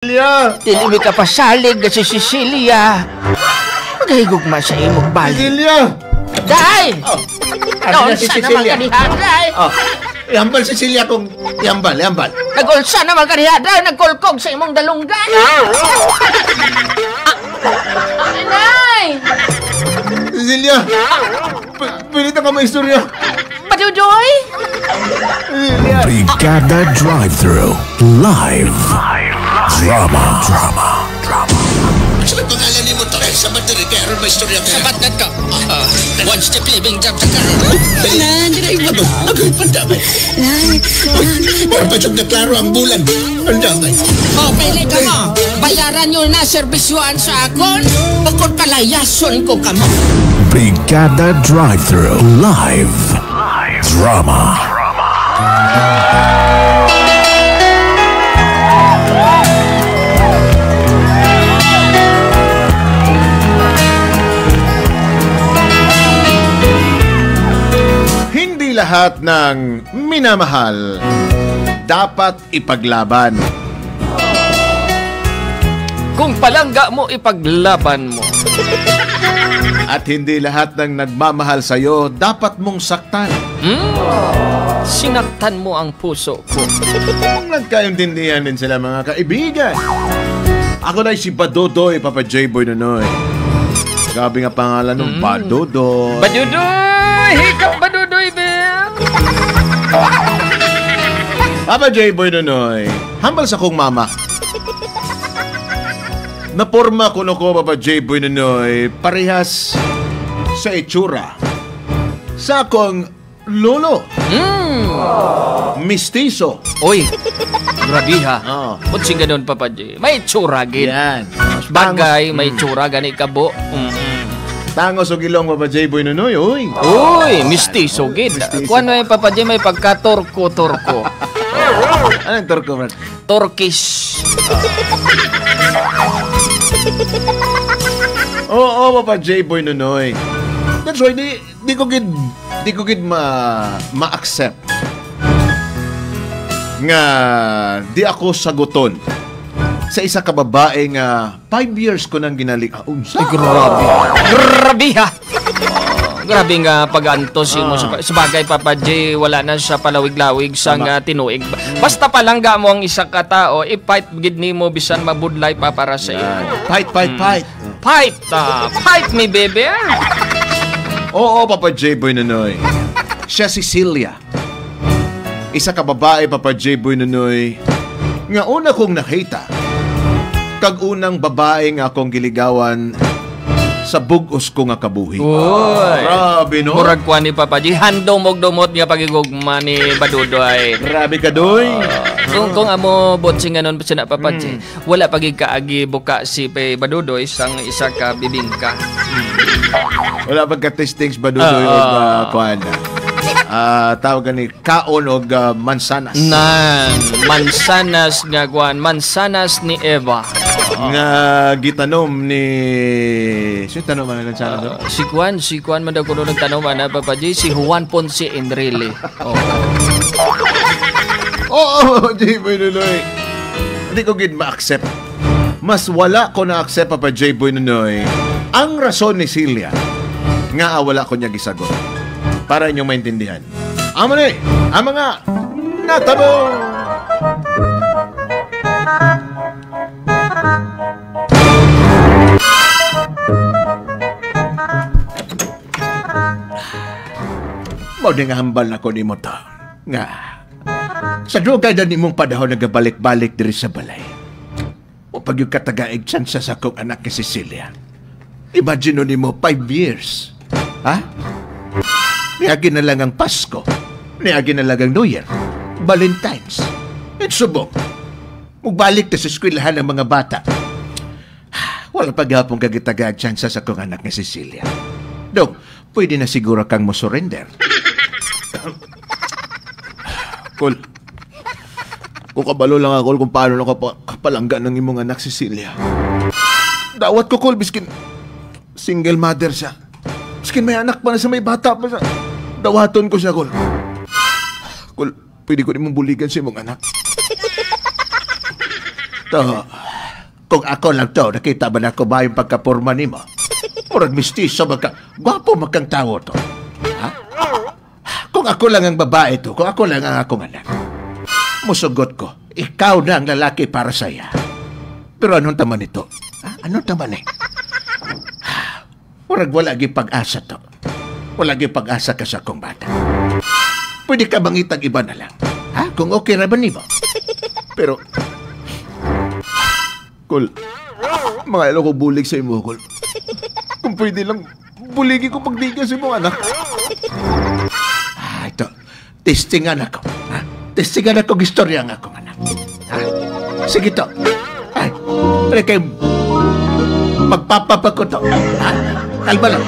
Cecilia! Dili mi ka pasalig na si Cecilia. Magahigugma sa imong balik. Cecilia! Day! Ano si Naunsa naman Cecilia? kanihan, Day? Yambal Cecilia kung yambal. Nagulsa naman kanihan, Day. Nagkulkog sa imong dalunggan. Day! Cecilia! Pinita ka maistorya. Padudoy? Cecilia! Brigada Drive-Thru Live. Drama. Sabat pangalan ni mo to eh. Sabat na rin. Kaya rin may istorya ka. Sabat na to. One step living job sa karoon. Nandiray mo to. Agay pandamay. Marapasok na klaro ang bulan. Pandamay. Pili ka mo. Bayaran nyo na servisyoan sa akon. Bukod palayason ko ka mo. Brigada Drive-Thru Live. Drama. Hindi lahat ng minamahal dapat ipaglaban. Kung palangga mo, ipaglaban mo. At hindi lahat ng nagmamahal sa'yo dapat mong saktan. Sinaktan mo ang puso ko. Kung nagkaintindihan din sila mga kaibigan. Ako na si Badodoy, Papa J-Boy Nonoy. Grabe nga pangalan ng Badodoy. Badudoy! Hikap Badudoy, Ben! Papa J-Boy Nonoy, hambal sa kong mama. Naporma ko Papa J-Boy Nonoy, parehas sa itsura sa akong lolo. Mistiso. Oy, grabe ha. Oo. Butsing ganun, Papa J. May tsura, gid. Yan. Bagay, may tsura, gani kabo. Tangos o gilong Papa J-Boy Nonoy, uy. Uy, mistiso, gid. Kung ano yung Papa J, may pagka-torko-torko. Anong torko, man? Turkish. Oo, Papa J-Boy Nonoy. That's why, di ko gid ma-accept nga di ako saguton sa isa ka babae nga 5 years ko nang ginalikaon. Ay, grabe. Grabe ha. Grabe nga pag-antos mo sa bagay, Papa J, wala na siya palawig-lawig sa nga tinuig. Basta palangga mo ang isa ka tao, i-fight gid nimo bisan mabudlay pa para sa iyo. Fight. Fight me, baby. Oo, Papa J-Boy Nonoy. Siya si Celia. Isa ka babae, Papa J-Boy Nonoy, nga una kong nakita. Kag unang babae nga akong giligawan sa bugos ko nga kabuhi. Uy. Grabe, no? Murag kwa ni Papa J, handong mog-dumot nga pagigugma ni Badudoy. Grabe ka, Doy. Kung amo botsing ganon pa siya na, Papa J, wala pagig kaagi buka si Badudoy sang isa ka bibingka. Wala pagka-testings ba Dudoy o kuhan? Tawag ni kaon o mansanas. Mansanas nga kuhan, mansanas ni Eva. Nga gitanom ni... Sino tanom man lang sana doon? Si Juan man daw kuno nagtanong na, Papa J, si Juan Ponce Enrile. Oo, J-Boy Nunoy. Hindi ko gid ma-accept. Mas wala ko na-accept, Papa J-Boy Nunoy, ang rason ni Celia nga wala ko niya gisagot. Para inyong maintindihan. Amo ni, ang mga natabo! Mao nga hambal na ko ni mo to. Nga, sa drugay na nimong padahon nagabalik-balik diri sa balay. O pag yung katagaig tsansa sa akong anak ni Cecilia. Imagine ni mo 5 years. Ha? Niagi na lang ang Pasko. Niagi na lang ang New Year. Valentine's. At subok. Magbalik na sa eskwelahan ng mga bata. Wala paghapong kagitagaag tsansa sa akong anak ni Cecilia. Dong, pwede na siguro kang mo surrender. Kul, kung kabalo lang ako kung paano nakapalangga ng imong anak Cecilia. Dawat ko, Kul, biskin single mother siya. Biskin may anak pa na sa may bata pa siya. Dawaton ko siya, Kul. Kul, pwede ko nimong buligan sa imong anak. kung ako lang to, nakita ba na ko ba yung pagkaporma ni mo? Murag mistiso, gwapo magkang tao to. Ha? Kung ako lang ang babae to, kung ako lang ang akong anak, musugot ko, ikaw na ang lalaki para saya. Pero anong taman ito? Ha? Anong taman eh? Murag wala gi pag-asa to. Wala gi pag-asa ka sa akong bata. Pwede ka bang itag iba na lang? Ha? Kung okay na ba ni mo? Pero, Kol, mga ilo ko bulig sa imo, Kol. Kung pwede lang, buligi ko pagdigyan sa imong anak. Ito, testingan ako. Ha? Testingan ako istorya ng akong anak. Ha? Sige to. Ay, pwede kayo magpapapag ko to. Ha? Kalma lang.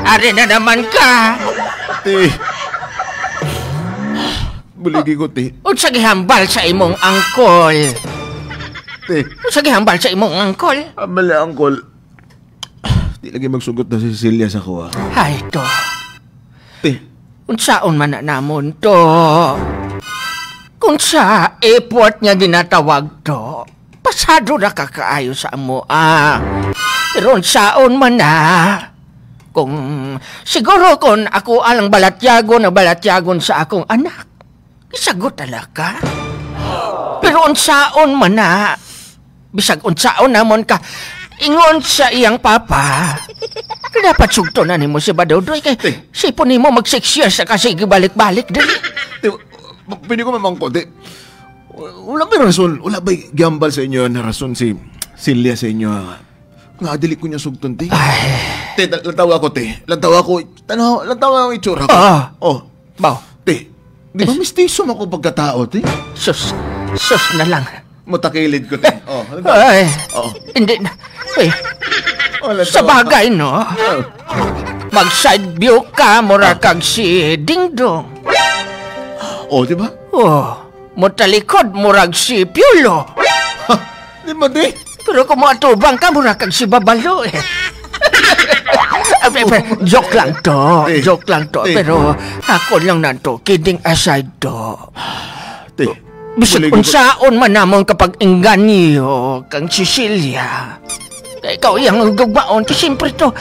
Ari na naman ka. Ti. Buligi ko, ti. Unsa gihambal sa imong angkol? Ti. Unsa gihambal sa imong angkol? Amali, angkol. Di lagi magsugot na si Cecilia sa kuha. Hay to. Ti. Unsaon man na namon to? Kung sa airport nga ginatawag to, pasado na kakaayo sa amo, Pero unsaon man na? Kung siguro kung ako alang balatyagon sa akong anak, isagot talaga. Pero unsaon man na, bisag unsaon namon ka, ingon sa iyang papa, dapat sugto na nimo si Badodoy kay sipon nimo mag 6 years sa kasi gibalik-balik dali. Pwede ko mamangko, ti. Wala ba rason? Wala ba gambal sa inyo na rason si Celia sa inyo? Nga, dili ko niya sugton, ti. Te, lantawa ko, te. Lantawa ko ang itsura ko. Oh. Bao. Te, di ba mistiso mo ko pagkatao, te? Sus na lang. Matakilid ko, te. Oh, Ay, oh. hindi na. Uy, Lantawa sa bagay, no? Mag-side view ka, mura kag si Dingdong. Oh, di ba? Oh, mutalikod, murag si Piolo. Di ba, te? Pero kung matubang ka, mura kag si Babalo, eh. Joke lang to. Pero ako lang na to, kidding aside to. Te, Bisag unsaon man namon kapag inganyo kang Cecilia. Kaya ikaw iyang gugmaon, kasi siyempre to,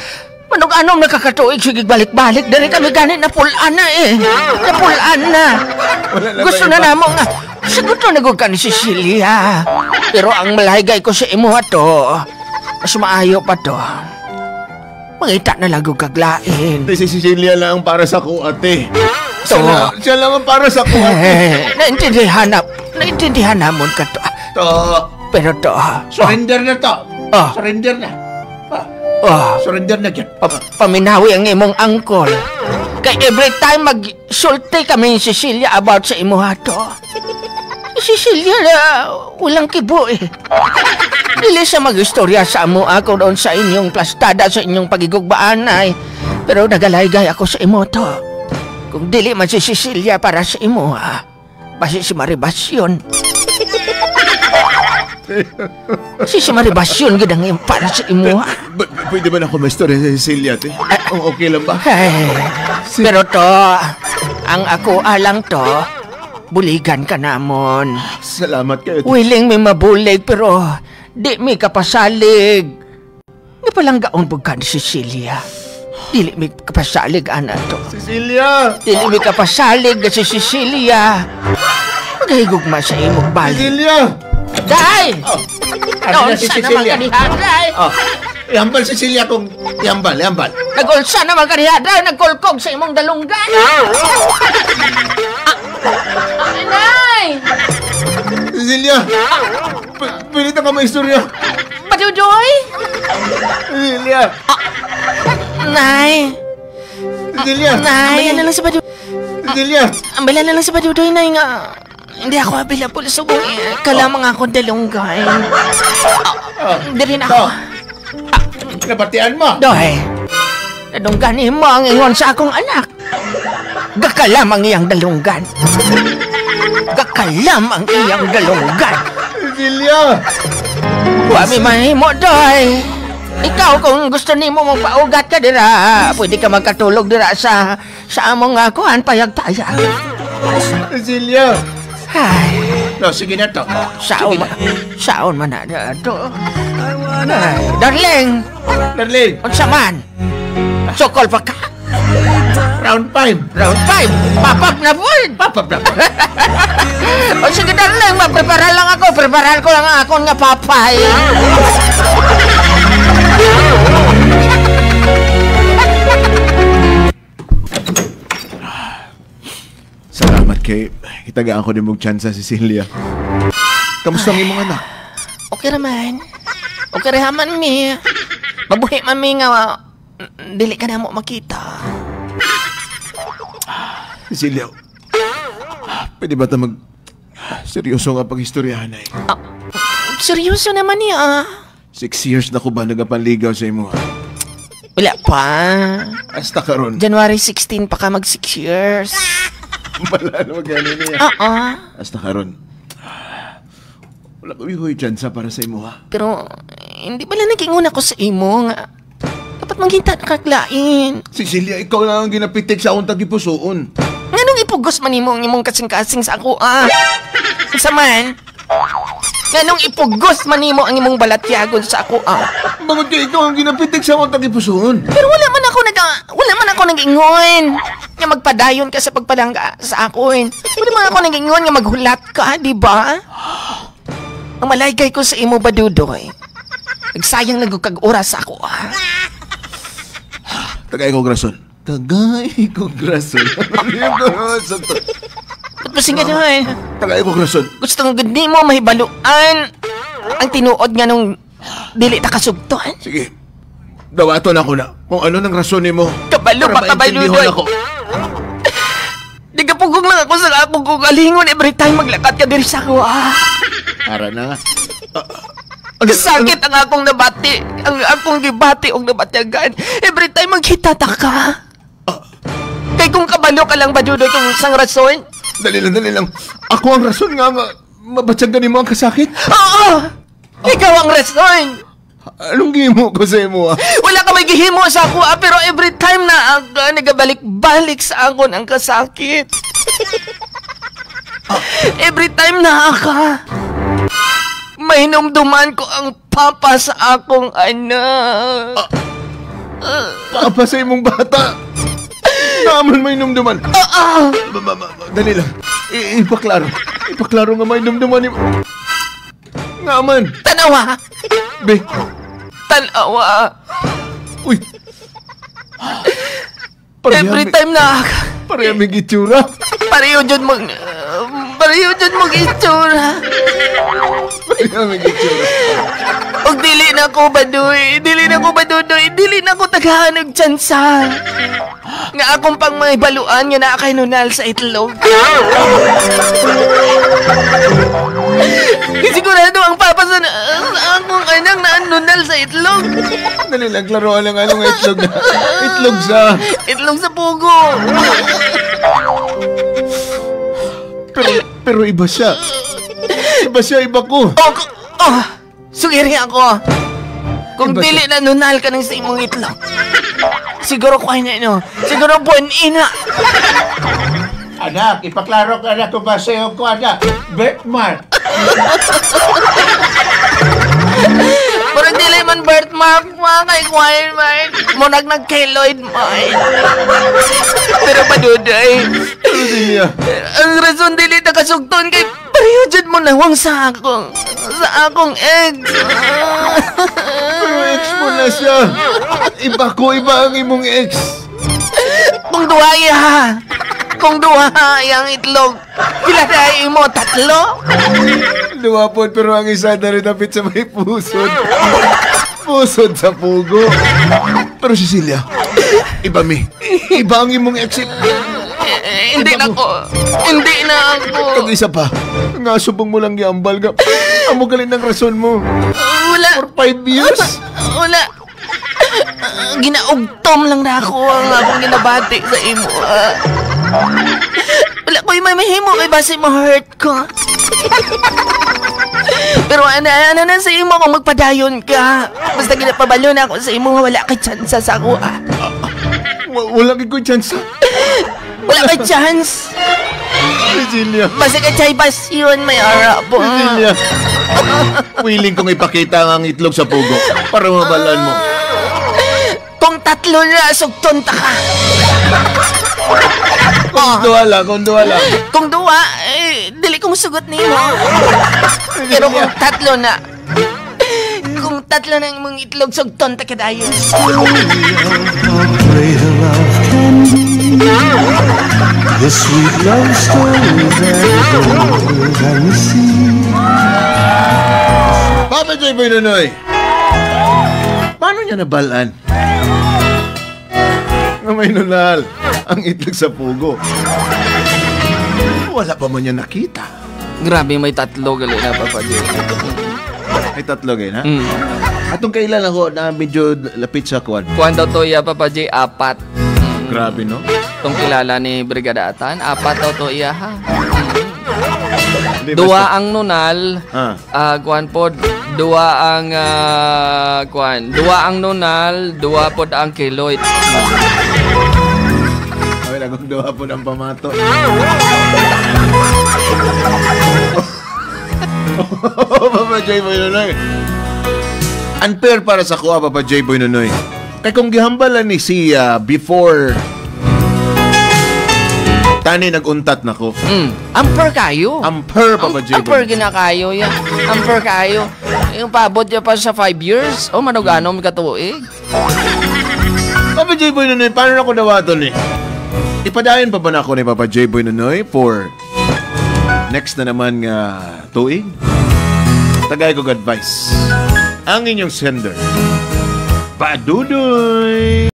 manog-anom nakakatuig, sige balik-balik, dari kami ganit na pulaan na eh. Napulaan na. Gusto na namon nga, sagot na nagug ka ni Cecilia. Pero ang malahigay ko sa imo to, mas maayo pa to. Mangita na lago kaglain. Te, si Cecilia lang ang para sa ko, ate. To. Siya lang ang para sa ko, ate. Naintindihan namon ka to. To. Pero to, Surrender na to. Oh. Surrender na. Surrender na dyan. Paminawi ang imong angkol. Kay every time mag-sulti kami ni Cecilia about sa imo to. Si Cecilia na walang kibo eh. Dili sa mag-istorya sa amo ako doon sa inyong plastada sa inyong pagigugbaan ay. Pero nagalaygay ako sa imo to. Kung dili man si Cecilia para sa imo basi si Maribas yun. Si Maribas yun gidang para sa imo Pwede ba na ako maistorya sa Cecilia, te? Okay lang ba? Ay, pero to, ang ako alang to, buligan ka namon. Salamat kayo, te. Willing may mabulig pero di may kapasalig. Di palang gaon po ka ni Cecilia. Dili may kapasalig, ana to. Cecilia! Dili may kapasalig si Cecilia. Magahigugma sa imong balik. Cecilia! Day! Ano na si Nagulsa naman Cecilia? kanihan, Day! Ihambal Cecilia kung ihambal. Nagulsa naman kanihan, Day! Nagkulkog sa imong dalunggan! Inay! Cecilia! Pwede na ka maistorya. Badudoy? Cecilia! Nay! Cecilia! Nay! Ambalan na lang sa Badudoy. Cecilia! Ambalan na lang sa Badudoy, Nay, nga. Hindi ako available sa buhay. Kalamang ako dalunggay. Hindi rin ako. Nabatian mo? Doy, nadungganin mo ang ingon sa akong anak. Gakalam ang iyang dalunggan. Gakalam ang iyang dalunggan. Cecilia! Wami mahimo, Doy. Ikaw, kung gusto nimo magpaugat ka dira, pwede ka magkatulog dira sa among kuhan payag-tayag. Cecilia! Ay, No, sige na to. saon man na to. Ay, darling, Darling, unsa man? Sukol pa ka? round 5. Round 5, papap na buwan. Papap. O sige, darling, magprepara lang ako. Preparahan ko lang akong nga papay. Salamat kay itagaan ko ni mong tsansa, Cecilia. Kamusta ang imong anak? Okay naman. Okay raman mi. Mabuhi man mi nga dili ka na mo makita. Cecilia, pwede ba ito seryoso nga pag-istoryahan ay? Seryoso naman niya. 6 years na ko ba nagapanligaw sa imo? Wala pa. Hasta karon. January 16 pa ka mag 6 years. Wala na magkano niya. Hasta karon. Wala ko yung tsansa para sa imo ha. Pero hindi pala nag-ingon ako sa imo nga. Dapat manghita na kaglain. Cecilia, ikaw lang ang ginapitik sa akong tagipusoon. Nganong ipugos man imo ang imong kasing-kasing sa ako Sa man? Nganong ipugos man imo ang imong balatyagon sa ako Bakit ka ikaw ang ginapitik sa akong tagipusoon? Pero wala man ako nag-ingon nga magpadayon ka sa pagpalangga sa akin. Wala man ako nag-ingon nga maghulat ka, di ba? Ang malaygay ko sa imo ba, Dudoy? Nagsayang nagkag-oras sa ako Tagay ko grason. Tagay ko grason. Ba't ba sige naman? Tagay ko grason. Gusto nga gandi mo mahibaluan ang tinuod nga nung dili ta kasugton. Sige. Dawaton ako na kung ano nang rason ni mo. Kabalo pa kabalo, Dudoy. Di ka pugong lang ako sa akong kugalingon every time maglakad ka diri sa ako Para na. Sakit ang akong nabati. Ang akong gibati og nabatyagan. Every time magkita ta ka. Kay kung kabalo ka lang ba, Dudoy, kung isang rason? Dali lang. Ako ang rason nga mabatyagan ni mo ang kasakit. Oo! Ikaw ang rason! Anong gihimo ko sa imo Wala ka may gihimo sa ako pero every time na nagabalik-balik sa akon ang kasakit. Every time na mahinumduman ko ang papa sa akong anak. Papa sa imong bata. Naman may numduman. Dali lang. Ipaklaro nga may numduman ni mo. Naman. Tanawa! Be. Tanawa! Uy. Every time na Pareha may gitsura. pareho dyan mong itsura. Pareha may gitsura. Og dili na ko baduy, dili na ko tagahanog tsansa. Nga akong pang may baluan nga na kay nunal sa itlog. Sigurado ang papa sa akong anak na nunal sa itlog. Dali lang, klaroan lang anong itlog na. Itlog sa pugo. Pero iba siya. Iba ko. Sugiri ako. Kung Iba dili na nunal ka ng sa imong itlog. Siguro ko na siguro buwan ina. Anak, ipaklaro ka na kung ba sa'yo ko, anak. Birthmark. Pero dili man birthmark kay Kuwain man. Munag nag-keloid man. Pero paduday. Cecilia. Ang rason dili na kasugton kay pareho dyan mo nawang sa akong ex. Pero ex mo na siya. Iba ang imong ex. Kung duhay ang itlog, pila dahil mo, 3? Luwapon pero ang isa na rin napit sa may pusod. Pusod sa pugo. Pero Cecilia, iba ang imong ex. Hindi na ako. Pag-isa pa, nga subong mo lang giambal ka. Amo galing ng rason mo. Wala. For 5 years? Wala. Ginaugtom lang na ako ang akong ginabati sa imo. Wala ko'y may mahimo kay base mo hurt ko. Pero ano na sa imo kung magpadayon ka. Basta ginapabalo na ako sa imo, wala kay chance sa ako. Wala ko chance. Wala kay chance. Virginia. Basta kay chay pasyon, may ara po. Virginia. Willing kong ipakita ang itlog sa pugo para mabalaan mo. Kung 3 na, sugton ta ka. Kung duwa lang. Kung 2, dili kong sugot nimo. Pero kung 3 na, kung 3 na imong itlog, sugton ta kadayon. The sweet love story that we see. Papa J. Boy Nonoy, paano niya nabalaan? Na may nunal ang itlog sa pugo. Wala pa man niya nakita. Grabe, may 3 gali na, Papa J. Ay, 3 ngayon, ha? Atong kailan ako na medyo lapit sa kuwan. Kuwan daw to iya, Papa J, 4. Grabe, no? Itong kilala ni Brigada Atan, 4 daw to iya, ha? Hindi, 2 basta- ang nunal, kuwan po, 2 ang, 2 ang nunal, 2 po ang kiloid. Ay, nagugdawa po ng pamato. Papa J. Boy Nonoy. Unfair para sa kuha, Papa J. Boy Nonoy. Kaya kung gihambalan ni siya before tani naguntat na ko. Amper kayo. Amper, Papa J. Amper Boy. ginakayo ya. Amper kayo. Yung paabot niya pa sa 5 years. O, manuganom katuig. Papa J. Boy Nonoy, paano na ko dawaton eh? Ipadayon pa ba na ako ni Papa J. Boy Nonoy for next na naman nga tuig? Tagay kong advice. Ang inyong sender, Padudoy!